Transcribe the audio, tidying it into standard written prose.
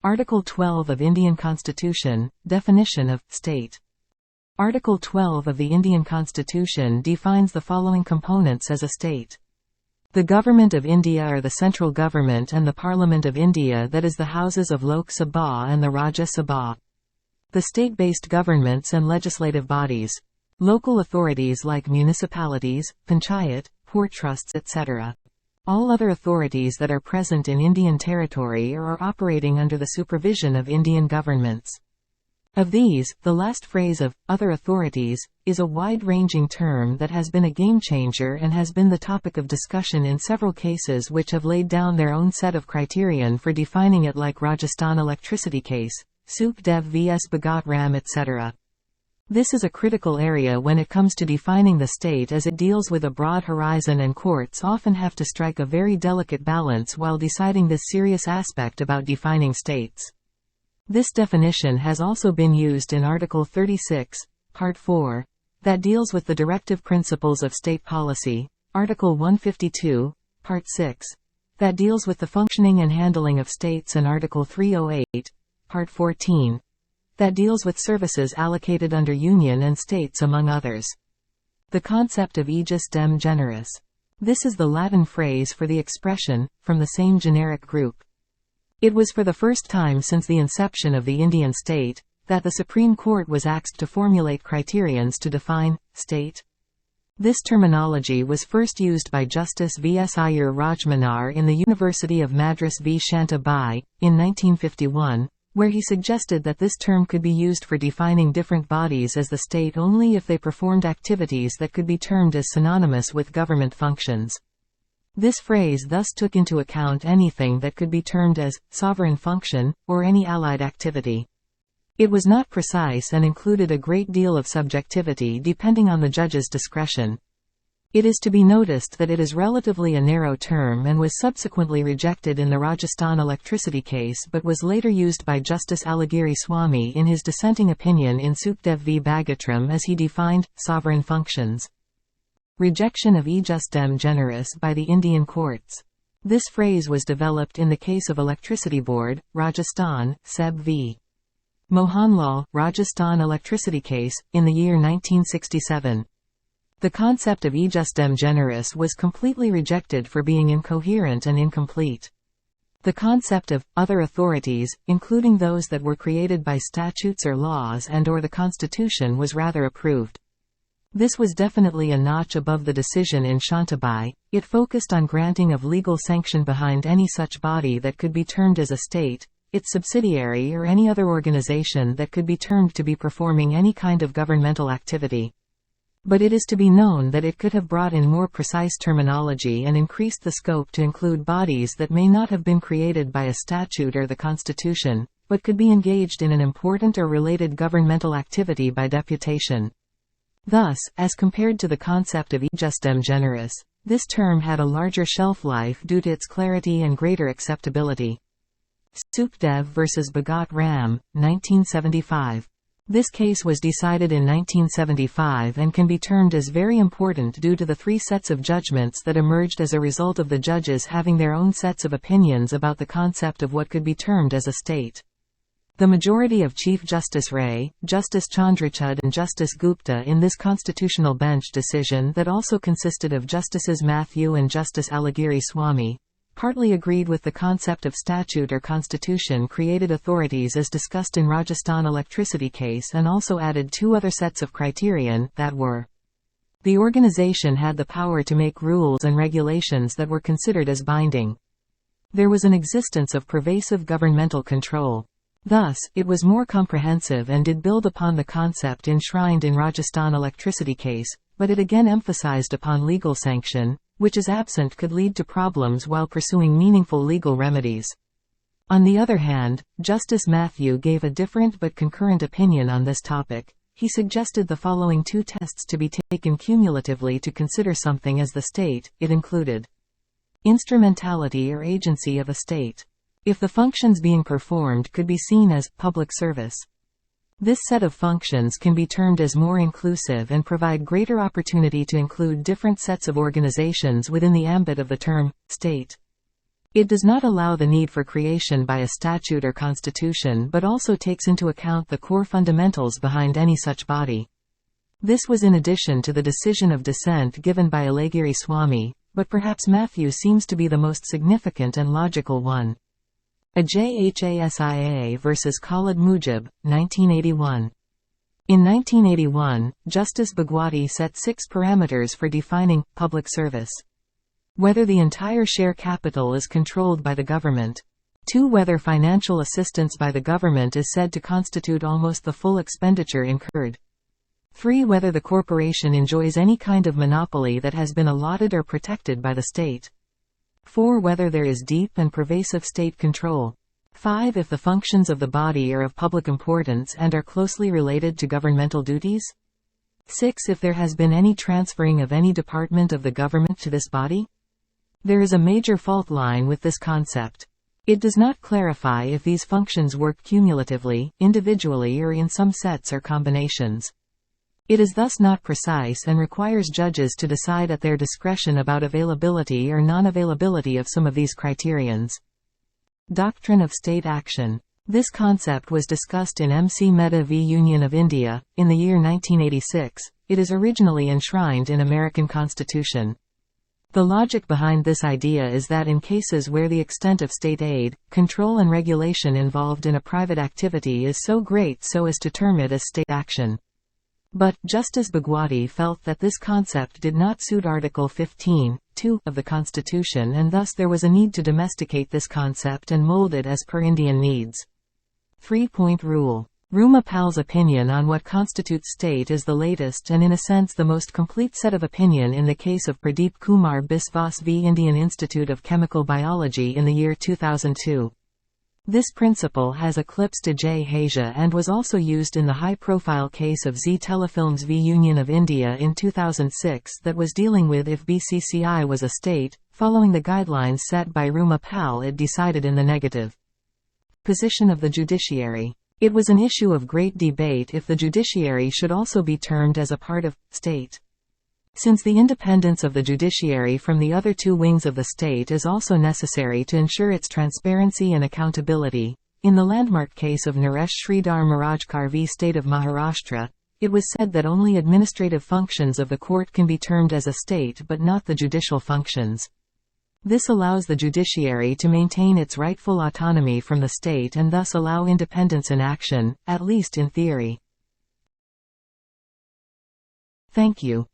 Article 12 of Indian Constitution, Definition of State. Article 12 of the Indian Constitution defines the following components as a state. The Government of India are the central government and the Parliament of India, that is the houses of Lok Sabha and the Rajya Sabha. The state-based governments and legislative bodies. Local authorities like municipalities, panchayat, port trusts etc. All other authorities that are present in Indian territory or are operating under the supervision of Indian governments. Of these, the last phrase of other authorities is a wide-ranging term that has been a game-changer and has been the topic of discussion in several cases which have laid down their own set of criterion for defining it, like Rajasthan electricity case, Sukhdev vs Bhagat Ram etc. This is a critical area when it comes to defining the state, as it deals with a broad horizon and courts often have to strike a very delicate balance while deciding this serious aspect about defining states. This definition has also been used in Article 36, Part 4, that deals with the directive principles of state policy, Article 152, Part 6, that deals with the functioning and handling of states, and Article 308, Part 14, that deals with services allocated under union and states, among others. The concept of aegis dem generis. This is the Latin phrase for the expression, from the same generic group. It was for the first time since the inception of the Indian state that the Supreme Court was asked to formulate criterions to define state. This terminology was first used by Justice V.S. Iyer Rajmanar in the University of Madras v. Shanta Bai, in 1951, where he suggested that this term could be used for defining different bodies as the state only if they performed activities that could be termed as synonymous with government functions. This phrase thus took into account anything that could be termed as sovereign function, or any allied activity. It was not precise and included a great deal of subjectivity depending on the judge's discretion. It is to be noticed that it is relatively a narrow term and was subsequently rejected in the Rajasthan electricity case, but was later used by Justice Alagiri Swamy in his dissenting opinion in Sukhdev v. Bhagatram as he defined sovereign functions. Rejection of aegis dem generis by the Indian courts. This phrase was developed in the case of Electricity Board, Rajasthan, Seb v. Mohanlal, Rajasthan electricity case, in the year 1967. The concept of aegis dem generis was completely rejected for being incoherent and incomplete. The concept of other authorities, including those that were created by statutes or laws and/or the Constitution, was rather approved. This was definitely a notch above the decision in Shantabai. It focused on granting of legal sanction behind any such body that could be termed as a state, its subsidiary, or any other organization that could be termed to be performing any kind of governmental activity. But it is to be known that it could have brought in more precise terminology and increased the scope to include bodies that may not have been created by a statute or the Constitution, but could be engaged in an important or related governmental activity by deputation. Thus, as compared to the concept of aegis dem generis, this term had a larger shelf life due to its clarity and greater acceptability. Sukhdev vs Bhagat Ram, 1975. This case was decided in 1975 and can be termed as very important due to the three sets of judgments that emerged as a result of the judges having their own sets of opinions about the concept of what could be termed as a state. The majority of Chief Justice Ray, Justice Chandrachud and Justice Gupta in this constitutional bench decision, that also consisted of Justices Matthew and Justice Alagiri Swamy, partly agreed with the concept of statute or constitution created authorities as discussed in Rajasthan electricity case, and also added two other sets of criterion, that were: the organization had the power to make rules and regulations that were considered as binding. There was an existence of pervasive governmental control. Thus, it was more comprehensive and did build upon the concept enshrined in Rajasthan electricity case, but it again emphasized upon legal sanction, which is absent could lead to problems while pursuing meaningful legal remedies. On the other hand, Justice Matthew gave a different but concurrent opinion on this topic. He suggested the following two tests to be taken cumulatively to consider something as the state. It included instrumentality or agency of a state. If the functions being performed could be seen as public service. This set of functions can be termed as more inclusive and provide greater opportunity to include different sets of organizations within the ambit of the term state. It does not allow the need for creation by a statute or constitution but also takes into account the core fundamentals behind any such body. This was in addition to the decision of dissent given by Alagiri Swami, but perhaps Matthew seems to be the most significant and logical one. Ajhasia versus Khalid Mujib, 1981. In 1981, Justice Bhagwati set 6 parameters for defining public service. Whether the entire share capital is controlled by the government. 2. Whether financial assistance by the government is said to constitute almost the full expenditure incurred. 3. Whether the corporation enjoys any kind of monopoly that has been allotted or protected by the state. 4. Whether there is deep and pervasive state control. 5. If the functions of the body are of public importance and are closely related to governmental duties. 6. If there has been any transferring of any department of the government to this body. There is a major fault line with this concept. It does not clarify if these functions work cumulatively, individually or in some sets or combinations. It is thus not precise and requires judges to decide at their discretion about availability or non-availability of some of these criterions. Doctrine of state action. This concept was discussed in M.C. Mehta v. Union of India, in the year 1986. It is originally enshrined in American Constitution. The logic behind this idea is that in cases where the extent of state aid, control and regulation involved in a private activity is so great so as to term it as state action. But, Justice Bhagwati felt that this concept did not suit Article 15(2) of the Constitution and thus there was a need to domesticate this concept and mold it as per Indian needs. 3-point rule. Ruma Pal's opinion on what constitutes state is the latest and in a sense the most complete set of opinion in the case of Pradeep Kumar Biswas v. Indian Institute of Chemical Biology in the year 2002. This principle has eclipsed Ajhasia and was also used in the high-profile case of Z Telefilms v Union of India in 2006 that was dealing with if BCCI was a state. Following the guidelines set by Ruma Pal, it decided in the negative. Position of the judiciary. It was an issue of great debate if the judiciary should also be termed as a part of state. Since the independence of the judiciary from the other 2 wings of the state is also necessary to ensure its transparency and accountability, in the landmark case of Naresh Sridhar Marajkar v. State of Maharashtra, it was said that only administrative functions of the court can be termed as a state but not the judicial functions. This allows the judiciary to maintain its rightful autonomy from the state and thus allow independence in action, at least in theory. Thank you.